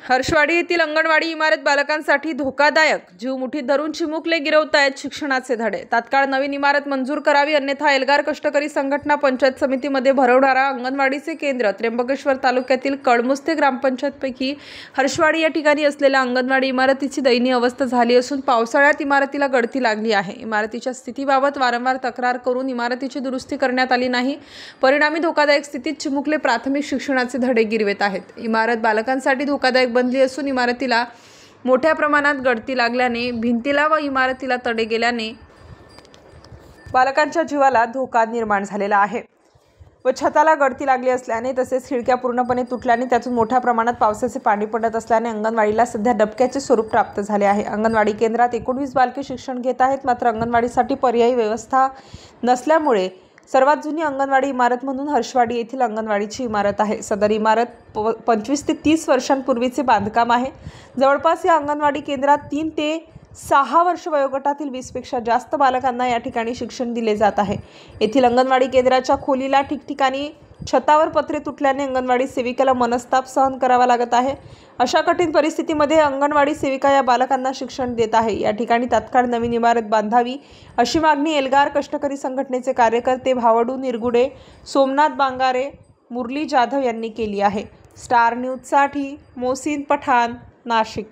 हर्षवाडी येथील अंगणवाडी इमारत बालकांसाठी धोकादायक, जीव मुठीत धरून चिमुकले गिरवतायत शिक्षणाचे धडे। तात्काळ नवीन इमारत मंजूर करावी, अन्यथा एल्गार कष्टकरी संघटना पंचायत समितीमध्ये भरवणारा अंगणवाडीचे केंद्र। त्र्यंबकेश्वर तालुक्यातील कळमुस्ते ग्रामपंचायतपैकी हर्षवाडी या ठिकाणी असलेल्या अंगणवाडी इमारतीची दयनीय अवस्था झाली असून पावसाळ्यात इमारतीला गळती लागली आहे। इमारतीच्या स्थितीबाबत वारंवार तक्रार करून इमारतीची दुरुस्ती करण्यात आली नाही। परिणामी धोकादायक स्थितीत चिमुकले प्राथमिक शिक्षणाचे धडे गिरवत आहेत। इमारत बालकांसाठी धोकादायक बनली असून इमारतीला मोठ्या प्रमाणात गळती लागल्याने भिंतीला व इमारतीला तडे गेल्याने बालकांच्या जीवाला धोका निर्माण झालेला आहे व छताला गळती लागली असल्याने तसेच खिडक्या पूर्णपणे तुटल्याने त्यातून मोठ्या प्रमाणात पावसाचे पाणी पडत असल्याने अंगणवाडीला सध्या डबक्याचे स्वरूप प्राप्त झाले आहे। अंगणवाडी केंद्रात 19 बालके शिक्षण घेत आहेत, मात्र अंगणवाडीसाठी पर्यायी व्यवस्था नसल्यामुळे सर्वात जुनी अंगणवाडी इमारत म्हणून हर्षवाडी येथील अंगणवाडीची इमारत आहे। सदर इमारत 25 ते 30 वर्षांपूर्वीचे बांधकाम आहे। जवळपास या अंगणवाडी केंद्रात 3 ते 6 वर्ष वयोगटातील 20 पेक्षा जास्त बालकांना या ठिकाणी शिक्षण दिले जात आहे। येथील अंगणवाडी केंद्राच्या खोलीला ठिकठिकाणी छतावर पत्रे तुटल्याने अंगणवाडी सेविकेला मनस्ताप सहन करावा लागत आहे। अशा कठीण परिस्थितीमध्ये अंगणवाडी सेविका या बालकांना शिक्षण देत आहे। या ठिकाणी तात्काळ नवीन इमारत बांधावी अशी मागणी एल्गार कष्टकरी संघटनेचे कार्यकर्ते भावडू निरगुडे, सोमनाथ बांगारे, मुरली जाधव यांनी केली आहे। स्टार न्यूजसाठी मोहसिन पठाण, नाशिक।